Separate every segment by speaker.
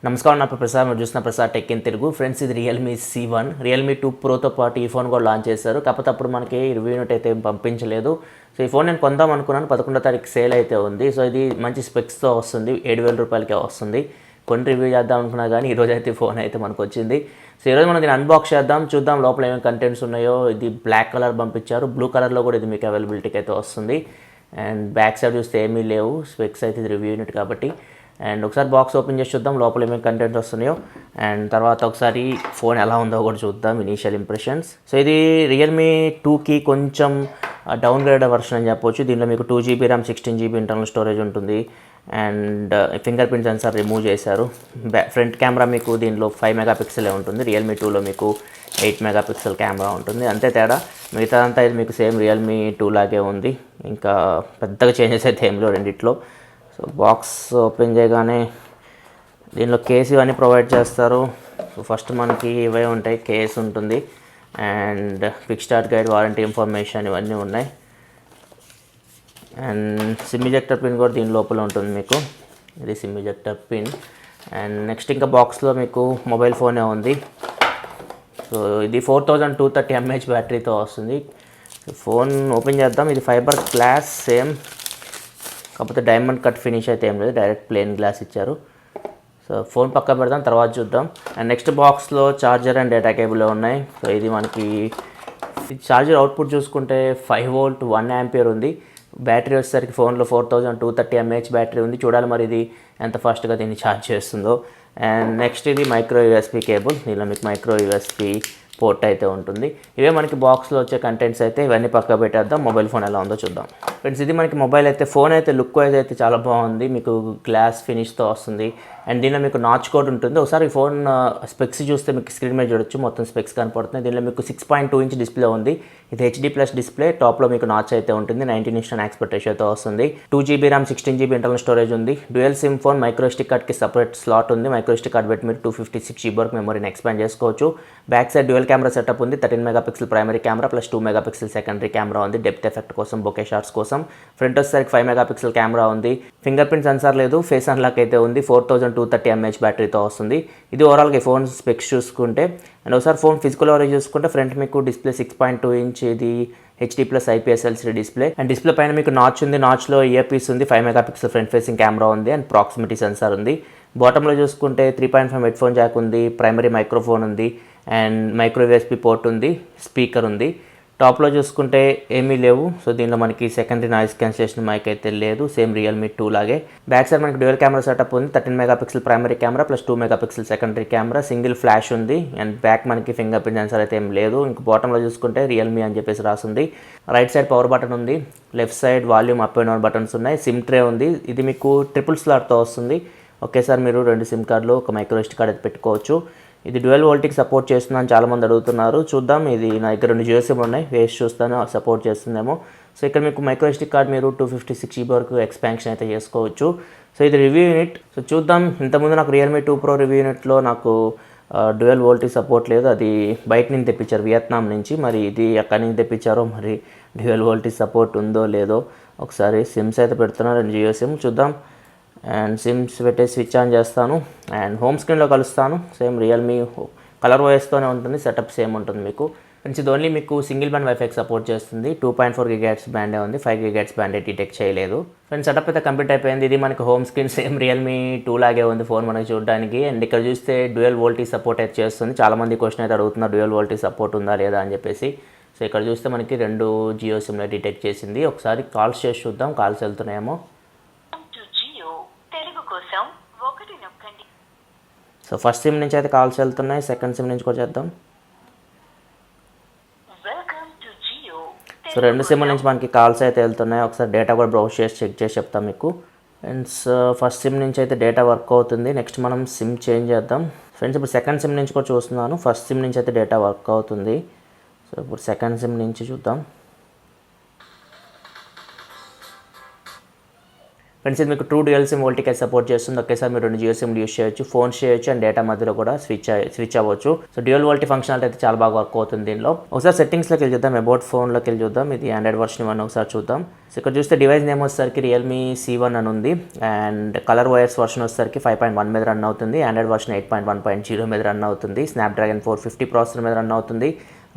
Speaker 1: నమస్కారం, నా పేరు ప్రసాద్. మీరు చూసిన Prasad tech in Telugu. Friends, ఇది రియల్మీ C1, రియల్మీ 2 ప్రోతో పాటు ఈ ఫోన్ కూడా లాంచ్ చేశారు. కాకపోతే అప్పుడు మనకి రివ్యూ యూనిట్ అయితే ఏం పంపించలేదు. సో ఈ ఫోన్ నేను కొందాం అనుకున్నాను, 11వ తారీఖు సేల్ అయితే ఉంది. సో ఇది మంచి స్పెక్స్తో వస్తుంది, 7,000 రూపాయలకే వస్తుంది. కొన్ని రివ్యూ చేద్దాం అనుకున్నా కానీ ఈరోజు అయితే ఫోన్ అయితే మనకు వచ్చింది. సో ఈరోజు మనం దీన్ని అన్బాక్స్ చేద్దాం, చూద్దాం లోపల ఏమేమి కంటెంట్స్ ఉన్నాయో. ఇది బ్లాక్ కలర్ పంపించారు, బ్లూ కలర్లో కూడా ఇది మీకు అవైలబిలిటీకి అయితే వస్తుంది. అండ్ బ్యాక్ సైడ్ చూస్తే ఏమీ లేవు, స్పెక్స్ అయితే ఇది రివ్యూ యూనిట్ కాబట్టి. అండ్ ఒకసారి బాక్స్ ఓపెన్ చేసి చూద్దాం లోపల ఏమేమి కంటెంట్ వస్తున్నాయో. అండ్ తర్వాత ఒకసారి ఫోన్ ఎలా ఉందో కూడా చూద్దాం, ఇనీషియల్ ఇంప్రెషన్స్. సో ఇది రియల్మీ 2కి కొంచెం డౌన్గ్రేడ్ వర్షన్ అని చెప్పొచ్చు. దీనిలో మీకు 2GB RAM, 16GB internal storage ఉంటుంది. And fingerprint sensor remove చేశారు. ఫ్రంట్ కెమెరా మీకు దీనిలో 5 మెగాపిక్సెలే ఉంటుంది. రియల్మీ 2లో మీకు 8 మెగాపిక్సెల్ కెమెరా ఉంటుంది, అంతే తేడా. మిగతా అంతా ఇది మీకు సేమ్ రియల్మీ 2 లాగే ఉంది, ఇంకా పెద్దగా చేంజెస్ అయితే ఏం లేవు రెండిట్లో. సో బాక్స్ ఓపెన్ చేయగానే దీనిలో కేసు ఇవన్నీ ప్రొవైడ్ చేస్తారు. సో ఫస్ట్ మనకి ఇవే ఉంటాయి, కేసు ఉంటుంది and quick start guide, warranty information ఇవన్నీ ఉన్నాయి. అండ్ సిమ్ ఇజెక్టర్ పిన్ కూడా దీని లోపల ఉంటుంది మీకు, ఇది SIM ejector pin. And next ఇంకా బాక్స్లో మీకు మొబైల్ ఫోనే ఉంది. సో ఇది 4230 mAh బ్యాటరీతో వస్తుంది. ఫోన్ ఓపెన్ చేద్దాం. ఇది ఫైబర్ గ్లాస్ సేమ్, కాకపోతే డైమండ్ కట్ ఫినిష్ అయితే ఏం లేదు, డైరెక్ట్ ప్లెయిన్ గ్లాస్ ఇచ్చారు. సో ఫోన్ పక్క పెడదాం, తర్వాత చూద్దాం. అండ్ నెక్స్ట్ బాక్స్లో చార్జర్ అండ్ డేటా కేబుల్ ఉన్నాయి. సో ఇది మనకి చార్జర్ అవుట్పుట్ చూసుకుంటే 5V 1A ఉంది. బ్యాటరీ వచ్చేసరికి ఫోన్లో 4230 mAh బ్యాటరీ ఉంది. చూడాలి మరి ఇది ఎంత ఫాస్ట్గా దీన్ని ఛార్జ్ చేస్తుందో. అండ్ నెక్స్ట్ ఇది మైక్రో USB కేబుల్, దీనిలో మీకు మైక్రో USB పోర్ట్ అయితే ఉంటుంది. ఇవే మనకి బాక్స్లో వచ్చే కంటెంట్స్ అయితే. ఇవన్నీ పక్క పెట్టేద్దాం, మొబైల్ ఫోన్ ఎలా ఉందో చూద్దాం. ఫ్రెండ్స్, ఇది మనకి మొబైల్ అయితే. ఫోన్ అయితే లుక్ వైజ్ అయితే చాలా బాగుంది, మీకు గ్లాస్ ఫినిష్తో వస్తుంది. అండ్ దీనిలో మీకు నాచ్ కోడ్ ఉంటుంది. ఒకసారి ఈ ఫోన్ స్పెక్స్ చూస్తే మీకు స్క్రీన్ మీద చూడొచ్చు, మొత్తం స్పెక్స్ కనపడుతుంది. దీనిలో మీకు 6.2 ఇంచ్ డిస్ప్లే ఉంది. ఇది HD+ డిస్ప్లే. టాప్లో మీకు నాచ్ అయితే ఉంటుంది, 19:9 ఆస్పెక్ట్ రేషియోతో వస్తుంది. 2GB RAM, 16GB internal storage ఉంది. Dual SIM phone, micro SD కార్డ్కి సపరేట్ స్లాట్ ఉంది. మైక్రో SD కార్డ్ పెట్టి మీరు 256GB వరకు మెమరీని ఎక్స్పాండ్ చేసుకోవచ్చు. Back side dual camera setup ఉంది. 13 megapixel primary camera plus 2 megapixel secondary camera ఉంది, డెప్త్ ఎఫెక్ట్ కోసం, బొకే షాట్స్ కోసం. ఫ్రంట్ వచ్చేసరికి 5 మెగాపిక్సెల్ కెమెరా ఉంది. ఫింగర్ ప్రింట్ సెన్సార్ లేదు, ఫేస్ అన్లాక్ అయితే ఉంది. 4230 mAh బ్యాటరీతో వస్తుంది. ఇది ఓవరాల్గా ఈ ఫోన్ స్పెక్స్ చూసుకుంటే. అండ్ ఒకసారి ఫోన్ ఫిజికల్ ఓవరేజ్ చూసుకుంటే ఫ్రంట్ మీకు డిస్ప్లే 6.2 ఇంచ్, ఇది HD+ IPS LCD display. And display పైన మీకు నాచ్ ఉంది, నాచ్లో ఇయర్ పీస్ ఉంది. 5 మెగాపిక్సెల్ ఫ్రంట్ ఫేసింగ్ కెమెరా ఉంది అండ్ ప్రాక్సిమిటీ సెన్సార్ ఉంది. బాటంలో చూసుకుంటే 3.5 హెడ్ఫోన్ జాక్ ఉంది, ప్రైమరీ మైక్రోఫోన్ ఉంది అండ్ మైక్రో USB పోర్ట్ ఉంది, స్పీకర్ ఉంది. టాప్లో చూసుకుంటే ఏమీ లేవు. సో దీనిలో మనకి సెకండరీ నాయిస్ క్యాన్సిలేషన్ మైక్ అయితే లేదు, సేమ్ రియల్మీ 2 లాగే. బ్యాక్ సైడ్ మనకి డ్యూయల్ కెమెరా సెటప్ ఉంది. 13 megapixel primary camera plus 2 megapixel secondary camera, single flash ఉంది. అండ్ బ్యాక్ మనకి ఫింగర్ ప్రింట్ సెన్సార్ అయితే ఏం లేదు. ఇంక బాటంలో చూసుకుంటే రియల్మీ అని చెప్పేసి రాసింది. రైట్ సైడ్ పవర్ బటన్ ఉంది, left side volume up and down buttons ఉన్నాయి. సిమ్ ట్రే ఉంది. ఇది మీకు ట్రిపుల్ స్లాట్తో వస్తుంది. ఒకేసారి మీరు 2 సిమ్ కార్డులు, ఒక మైక్రో SD కార్డ్ అయితే పెట్టుకోవచ్చు. ఇది డ్యూయల్ వోల్టీకి సపోర్ట్ చేస్తుందని చాలామంది అడుగుతున్నారు, చూద్దాం. ఇది నా దగ్గర 2 జియో సిమ్ ఉన్నాయి, వేస్ట్ చూస్తాను సపోర్ట్ చేస్తుందేమో. సో ఇక్కడ మీకు మైక్రో SD కార్డ్ మీరు 256GB వరకు ఎక్స్పాన్షన్ అయితే చేసుకోవచ్చు. సో ఇది రివ్యూ యూనిట్. సో చూద్దాం. ఇంతకుముందు నాకు రియల్మీ 2 Pro రివ్యూ యూనిట్లో నాకు డ్యూయల్ వోల్టీ సపోర్ట్ లేదు, అది బయట నుంచి తెప్పించారు, వియత్నాం నుంచి. మరి ఇది ఎక్కడి నుంచి తెప్పించారో, మరి డ్యూయల్ వోల్టీ సపోర్ట్ ఉందో లేదో. ఒకసారి సిమ్స్ అయితే పెడుతున్నారు, 2 జియో సిమ్, చూద్దాం. అండ్ సిమ్స్ పెట్టే స్విచ్ ఆన్ చేస్తాను అండ్ హోమ్ స్క్రీన్లో కలుస్తాను. సేమ్ రియల్మీ కలర్ వాయిస్తోనే ఉంటుంది, సెటప్ సేమ్ ఉంటుంది మీకు. ఫ్రెండ్స్, ఇది ఓన్లీ మీకు సింగిల్ బ్యాండ్ వైఫైకి సపోర్ట్ చేస్తుంది. 2.4 GHz బ్యాండే ఉంది, 5 GHz బ్యాండే డిటెక్ట్ చేయలేదు. ఫ్రెండ్స్, సెటప్ అయితే కంప్లీట్ అయిపోయింది. ఇది మనకి హోమ్ స్క్రీన్ సేమ్ రియల్మీ 2 లాగే ఉంది ఫోన్ మనకి చూడడానికి. అండ్ ఇక్కడ చూస్తే డ్యూయల్ వోల్టీ సపోర్ట్ అయితే చేస్తుంది. చాలామంది క్వశ్చన్ అయితే అడుగుతున్నారు, డ్యూయల్ వోల్టీ సపోర్ట్ ఉందా లేదా అని చెప్పేసి. సో ఇక్కడ చూస్తే మనకి 2 జియో సిమ్లో డిటెక్ట్ చేసింది. ఒకసారి కాల్స్ చేసి చూద్దాం, కాల్స్ వెళ్తున్నాయేమో. సో ఫస్ట్ సిమ్ నుంచి అయితే కాల్స్ వెళ్తున్నాయి, సెకండ్ సిమ్ నుంచి కూడా చేద్దాం. సో 2 సిమ్ల నుంచి మనకి కాల్స్ అయితే వెళ్తున్నాయి. ఒకసారి డేటా కూడా బ్రౌజ్ చేసి చెక్ చేసి చెప్తాం మీకు. ఫ్రెండ్స్, ఫస్ట్ సిమ్ నుంచి అయితే డేటా వర్క్ అవుతుంది. నెక్స్ట్ మనం సిమ్ చేంజ్ చేద్దాం. ఫ్రెండ్స్, ఇప్పుడు సెకండ్ సిమ్ నుంచి కూడా చూస్తున్నాను. ఫస్ట్ సిమ్ నుంచి అయితే డేటా వర్క్ అవుతుంది. సో ఇప్పుడు సెకండ్ సిమ్ నుంచి చూద్దాం. ఫ్రెండ్స్ ఇది మీకు ట్రూ డ్యూయల్ సిమ్ వోల్టికేజ్ సపోర్ట్ చేస్తుంది. ఒకేసారి మీరు 2 జియో సిమ్లు యూస్ చేయొచ్చు, ఫోన్ చేయొచ్చు అండ్ డేటా మధ్యలో కూడా స్విచ్ అవ్వచ్చు. సో డ్యూయల్ వోల్టీ ఫంక్షనాలిటీ అయితే చాలా బాగా వర్క్ అవుతుంది దీనిలో. ఒకసారి సెట్టింగ్స్లోకి వెళ్ళి చూద్దాం, అబౌట్ ఫోన్లోకి వెళ్ళి చూద్దాం. ఇది ఆండ్రాయిడ్ వర్షన్ 1 ఒకసారి చూద్దాం. సో ఇక్కడ చూస్తే డివైస్ నేమ్ వచ్చేసరికి రియల్మీ C1 అని ఉంది అండ్ కలర్ వైర్స్ వర్షన్ వచ్చేసరికి 5.1 మీద రన్ అవుతుంది. ఆండ్రాయిడ్ వర్షన్ 8.1.0 మీద రన్ అవుతుంది. స్నాప్డ్రాగన్ 450 ప్రాసెసర్ మీద రన్ అవుతుంది.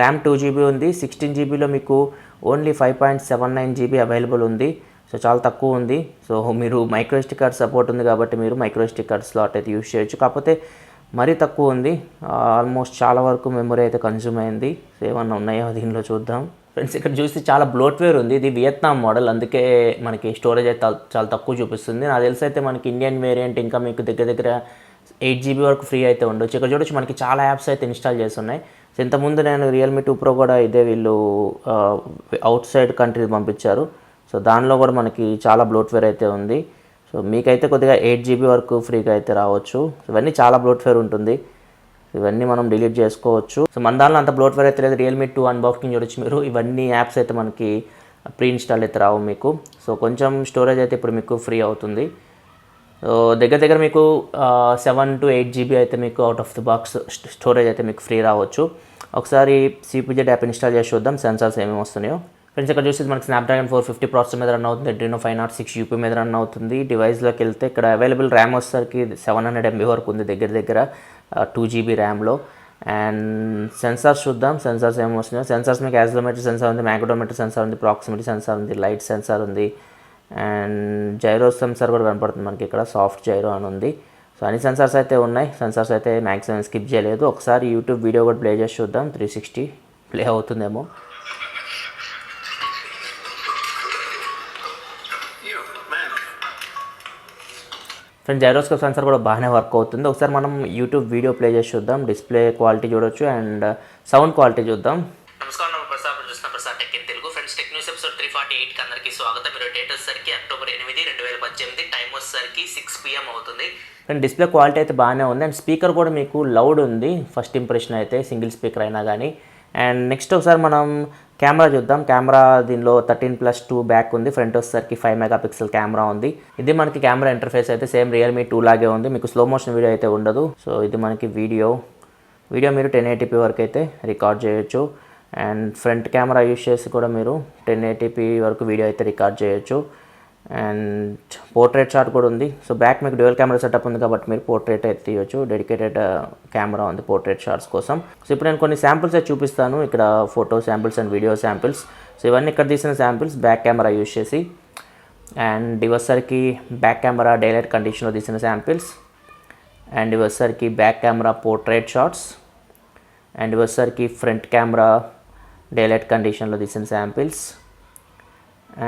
Speaker 1: ర్యామ్ 2GB ఉంది. 16GBలో మీకు ఓన్లీ 5.79GB అవైలబుల్ ఉంది. సో చాలా తక్కువ ఉంది. సో మీరు మైక్రోఎస్డి కార్డ్ సపోర్ట్ ఉంది కాబట్టి మీరు మైక్రోఎస్డి కార్డ్ స్లాట్ అయితే యూస్ చేయొచ్చు. కాకపోతే మరీ తక్కువ ఉంది, ఆల్మోస్ట్ చాలా వరకు మెమరీ అయితే కన్జ్యూమ్ అయింది. సో ఏమన్నా ఉన్నాయో దీనిలో చూద్దాం. ఫ్రెండ్స్ ఇక్కడ చూస్తే చాలా బ్లోట్వేర్ ఉంది. ఇది వియత్నాం మోడల్, అందుకే మనకి స్టోరేజ్ అయితే చాలా తక్కువ చూపిస్తుంది. నాకు తెలిసి అయితే మనకి ఇండియన్ వేరియంట్ ఇంకా మీకు దగ్గర 8GB వరకు ఫ్రీ అయితే ఉండొచ్చు. ఇక్కడ చూడొచ్చు మనకి చాలా యాప్స్ అయితే ఇన్స్టాల్ చేసి ఉన్నాయి. సో ఇంతకుముందు నేను రియల్మీ 2 Pro కూడా ఇదే వీళ్ళు అవుట్ సైడ్ కంట్రీ పంపించారు. సో దానిలో కూడా మనకి చాలా బ్లోట్వేర్ అయితే ఉంది. సో మీకైతే కొద్దిగా 8GB వరకు ఫ్రీగా అయితే రావచ్చు. ఇవన్నీ చాలా బ్లోట్వేర్ ఉంటుంది, ఇవన్నీ మనం డిలీట్ చేసుకోవచ్చు. సో మన దానిలో అంత బ్లోట్వేర్ అయితే లేదు. రియల్మీ 2 అన్బాక్సింగ్ చూడొచ్చు మీరు. ఇవన్నీ యాప్స్ అయితే మనకి ప్రీ ఇన్స్టాల్ అయితే రావు మీకు. సో కొంచెం స్టోరేజ్ అయితే ఇప్పుడు మీకు ఫ్రీ అవుతుంది. సో దగ్గర మీకు 7 to 8GB అయితే మీకు out of the box storage అయితే మీకు ఫ్రీ రావచ్చు. ఒకసారి CPZ యాప్ ఇన్స్టాల్ చేసి చూద్దాం సెన్సార్స్ ఏమేమి వస్తున్నాయో. ఫ్రెండ్స్ ఇక్కడ చూసి మనకి స్నాప్డ్రాగన్ 450 ప్రాసెసర్ మీద రన్ అవుతుంది. Adreno 506 UP మీద రన్ అవుతుంది. డివైస్లోకి వెళ్తే ఇక్కడ అవైలబుల్ ర్యామ్ వచ్చేసరికి 700 MB వరకు ఉంది, దగ్గర 2GB ర్యామ్లో. అండ్ సెన్సార్స్ చూద్దాం, సెన్సార్స్ ఏమి వస్తున్నాయో. సెన్సార్స్ మీకు యాక్సిలరోమీటర్ సెన్సార్ ఉంది, మ్యాగ్నెటోమీటర్ సెన్సార్ ఉంది, ప్రాక్సిమిటీ సెన్సార్ ఉంది, లైట్ సెన్సార్ ఉంది అండ్ జైరో సెన్సార్ కూడా కనపడుతుంది మనకి ఇక్కడ, సాఫ్ట్ జైరో అని ఉంది. సో అన్ని సెన్సార్స్ అయితే ఉన్నాయి. సెన్సార్స్ అయితే మ్యాక్సిమం స్కిప్ చేయలేదు. ఒకసారి యూట్యూబ్ వీడియో కూడా ప్లే చేసి చూద్దాం. 360 ప్లే అవుతుందేమో. ఫ్రెండ్స్ జైరోస్కోప్ సెన్సార్ కూడా బాగానే వర్క్ అవుతుంది. ఒకసారి మనం యూట్యూబ్ వీడియో ప్లే చేసి చూద్దాం. డిస్ప్లే క్వాలిటీ చూడొచ్చు అండ్ సౌండ్ క్వాలిటీ చూద్దాం. నమస్కారం, Prasad tech in Telugu. Friends tech news episode 348కి అందరికీ స్వాగతం. మీరు డేట్ వచ్చేసరికి అక్టోబర్ 8, 2018, టైం వచ్చేసరికి 6 PM అవుతుంది. అండ్ డిస్ప్లే క్వాలిటీ అయితే బాగానే ఉంది అండ్ స్పీకర్ కూడా మీకు లౌడ్ ఉంది. ఫస్ట్ ఇంప్రెషన్ అయితే సింగిల్ స్పీకర్ అయినా కానీ. అండ్ నెక్స్ట్ ఒకసారి మనం కెమెరా చూద్దాం. కెమెరా దీనిలో 13+2 బ్యాక్ ఉంది. ఫ్రంట్ వచ్చేసరికి 5 MP కెమెరా ఉంది. ఇది మనకి కెమెరా ఇంటర్ఫేస్ అయితే సేమ్ రియల్మీ 2 లాగే ఉంది. మీకు స్లో మోషన్ వీడియో అయితే ఉండదు. సో ఇది మనకి వీడియో మీరు 1080p వరకు అయితే రికార్డ్ చేయొచ్చు. అండ్ ఫ్రంట్ కెమెరా యూస్ చేసి కూడా మీరు 1080p వరకు వీడియో అయితే రికార్డ్ చేయొచ్చు. అండ్ పోర్ట్రేట్ షాట్ కూడా ఉంది. సో బ్యాక్ మీకు డ్యూయల్ కెమెరా సెటప్ ఉంది కాబట్టి మీరు పోర్ట్రేట్ అయితే తీయొచ్చు. డెడికేటెడ్ కెమెరా ఉంది పోర్ట్రేట్ షాట్స్ కోసం. సో ఇప్పుడు నేను కొన్ని శాంపిల్స్ అయితే చూపిస్తాను. ఇక్కడ photo samples and video samples. So ఇవన్నీ ఇక్కడ తీసిన శాంపిల్స్ బ్యాక్ కెమెరా యూస్ చేసి. అండ్ ఇవసరికి బ్యాక్ కెమెరా డైలైట్ కండిషన్లో తీసిన శాంపిల్స్. అండ్ ఇవసరికి back camera portrait shots. And ఇవసరికి ఫ్రంట్ కెమెరా డైలైట్ కండిషన్లో తీసిన శాంపిల్స్.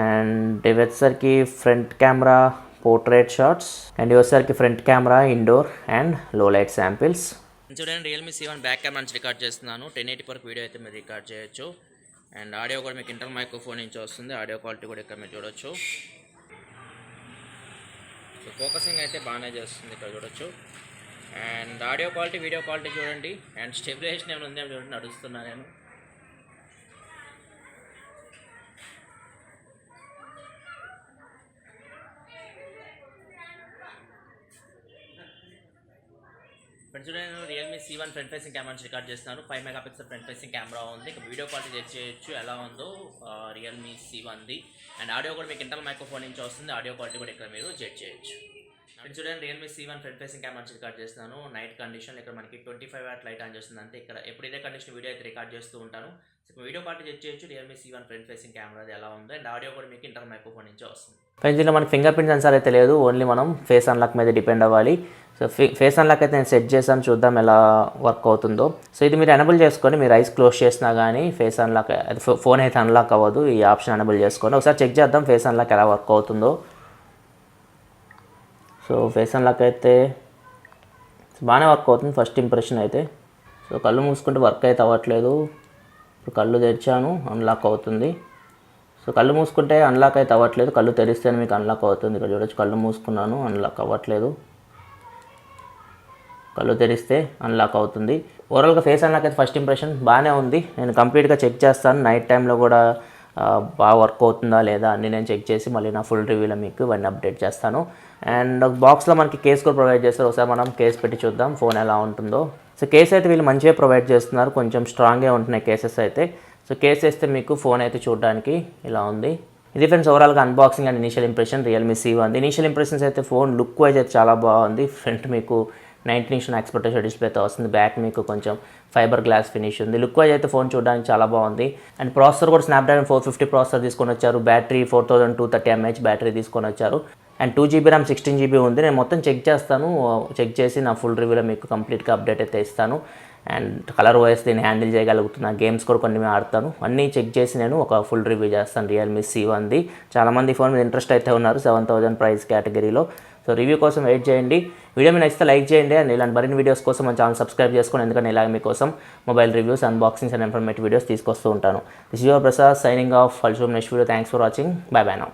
Speaker 1: అండ్ ఇవసరికి front camera portrait shots. And ఇవసరికి front camera indoor and low light samples. చూడండి రియల్మీ C1 బ్యాక్ కెమెరా నుంచి రికార్డ్ చేస్తున్నాను. 1080p వరకు వీడియో అయితే మీరు రికార్డ్ చేయొచ్చు. అండ్ ఆడియో కూడా మీకు ఇంటర్నల్ మైక్రోఫోన్ నుంచి వస్తుంది. ఆడియో క్వాలిటీ కూడా ఇక్కడ మీరు చూడొచ్చు. సో ఫోకసింగ్ అయితే బాగానే చేస్తుంది, ఇక్కడ చూడొచ్చు. And audio quality video quality చూడండి. అండ్ స్టెబిలైజేషన్ ఏమైనా ఉందేమో చూడండి, నడుస్తున్నా నేను. ఫ్రెండ్స్ నేను Realme C1 front facing camera నుంచి రికార్డ్ చేస్తున్నాను. 5 MP ఫ్రంట్ ఫేసింగ్ కెమెరా ఉంది. ఇక వీడియో క్వాలిటీ చెక్ చేయొచ్చు ఎలా ఉందో రియల్మీ C1ది. అండ్ ఆడియో కూడా మీకు ఇంటర్నల్ మైక్రోఫోన్ నుంచి వస్తుంది. ఆడియో క్వాలిటీ కూడా ఇక్కడ మీరు చెక్ చేయొచ్చు. ఫ్రెండ్స్ చూడండి Realme C1 front facing camera నుంచి రికార్డ్ చేస్తున్నాను. నైట్ కండిషన్ ఇక్కడ మనకి 25 వాట్ లైట్ ఆన్ చేస్తుంది. అంతే ఇక్కడ ఎప్పుడు ఇదే కండిషన్ వీడియో అయితే రికార్డ్ చేస్తూ ఉంటాను. సో వీడియో క్వాలిటీ చెక్ చేయొచ్చు రియల్మీ C1 ఫ్రంట్ ఫేసింగ్ కెమెరాది ఎలా ఉందో. అండ్ ఆడియో కూడా మీకు ఇంటర్నల్ మైక్రోఫోన్ నుంచి వస్తుంది. ఫ్రెండ్స్ దీంట్లో మనకి ఫింగర్ ప్రింట్ సెన్సార్ అయితే లేదు, ఓన్లీ మనం ఫేస్ అన్లాక్ మీద డిపెండ్ అవ్వాలి. సో ఫేస్ అన్లాక్ అయితే నేను సెట్ చేశాను, చూద్దాం ఎలా వర్క్ అవుతుందో. సో ఇది మీరు ఎనబుల్ చేసుకొని మీరు ఐస్ క్లోజ్ చేసినా కానీ ఫేస్ అన్లాక్, ఫోన్ అయితే అన్లాక్ అవ్వదు. ఈ ఆప్షన్ ఎనబుల్ చేసుకొని ఒకసారి చెక్ చేద్దాం ఫేస్ అన్లాక్ ఎలా వర్క్ అవుతుందో. సో ఫేస్ అన్లాక్ అయితే బాగానే వర్క్ అవుతుంది ఫస్ట్ ఇంప్రెషన్ అయితే. సో కళ్ళు మూసుకుంటే వర్క్ అయితే అవ్వట్లేదు. ఇప్పుడు కళ్ళు తెరిచాను, అన్లాక్ అవుతుంది. సో కళ్ళు మూసుకుంటే అన్లాక్ అయితే అవ్వట్లేదు, కళ్ళు తెరిస్తేనే మీకు అన్లాక్ అవుతుంది. ఇక్కడ చూడొచ్చు, కళ్ళు మూసుకున్నాను, అన్లాక్ అవ్వట్లేదు. కళ్ళు తెరిస్తే అన్లాక్ అవుతుంది. ఓవరాల్గా ఫేస్ అన్లాక్ అయితే ఫస్ట్ ఇంప్రెషన్ బాగానే ఉంది. నేను కంప్లీట్గా చెక్ చేస్తాను. నైట్ టైంలో కూడా బాగా వర్క్ అవుతుందా లేదా అన్ని నేను చెక్ చేసి మళ్ళీ నా ఫుల్ రివ్యూలో మీకు ఇవన్నీ అప్డేట్ చేస్తాను. అండ్ బాక్స్లో మనకి కేస్ కూడా ప్రొవైడ్ చేస్తారు. ఒకసారి మనం కేస్ పెట్టి చూద్దాం ఫోన్ ఎలా ఉంటుందో. సో కేస్ అయితే వీళ్ళు మంచిగా ప్రొవైడ్ చేస్తున్నారు, కొంచెం స్ట్రాంగ్గా ఉంటున్నాయి కేసెస్ అయితే. సో కేస్ వేస్తే మీకు ఫోన్ అయితే చూడడానికి ఇలా ఉంది. ఇది ఫ్రెండ్స్ ఓవరాల్గా unboxing and initial impression Realme C1. Initial impressions అయితే ఫోన్ లుక్ వైజ్ అయితే చాలా బాగుంది. ఫ్రంట్ మీకు 19" ఎక్స్పెక్టేషన్ డిస్ప్లేతో వస్తుంది, బ్యాక్ మీకు కొంచెం ఫైబర్ గ్లాస్ ఫినిష్ ఉంది. లుక్ వైజ్ అయితే ఫోన్ చూడడానికి చాలా బాగుంది. అండ్ ప్రాసెసర్ కూడా స్నాప్డ్రాగన్ 450 ప్రాసెసర్ తీసుకొని వచ్చారు. బ్యాటరీ 4230 mAh బ్యాటరీ తీసుకొని వచ్చారు. అండ్ 2GB RAM 16GB ఉంది. నేను మొత్తం చెక్ చేస్తాను, చెక్ చేసి నా ఫుల్ రివ్యూలో మీకు కంప్లీట్గా అప్డేట్ అయితే ఇస్తాను. అండ్ కలర్ ఓఎస్ దీన్ని హ్యాండిల్ చేయగలుగుతున్నా, గేమ్స్ కూడా కొన్ని ఆడతాను, అన్నీ చెక్ చేసి నేను ఒక ఫుల్ రివ్యూ చేస్తాను రియల్మీ C1. చాలామంది ఫోన్ మీద ఇంట్రెస్ట్ అయితే ఉన్నారు 7000 ప్రైస్ కేటగిరీలో. సో రివ్యూ కోసం వెయిట్ చేయండి. వీడియో మీకు నచ్చితే లైక్ చేయండి. అండ్ ఇలాంటి మరిన్ని వీడియోస్ కోసం మన ఛానల్ సబ్స్క్రైబ్ చేసుకోండి, ఎందుకంటే ఇలాగ మీకోసం mobile reviews, unboxings and informative videos తీసుకొస్తూ ఉంటాను. This is your Prasad signing off. Next video. Thanks for watching. By by now.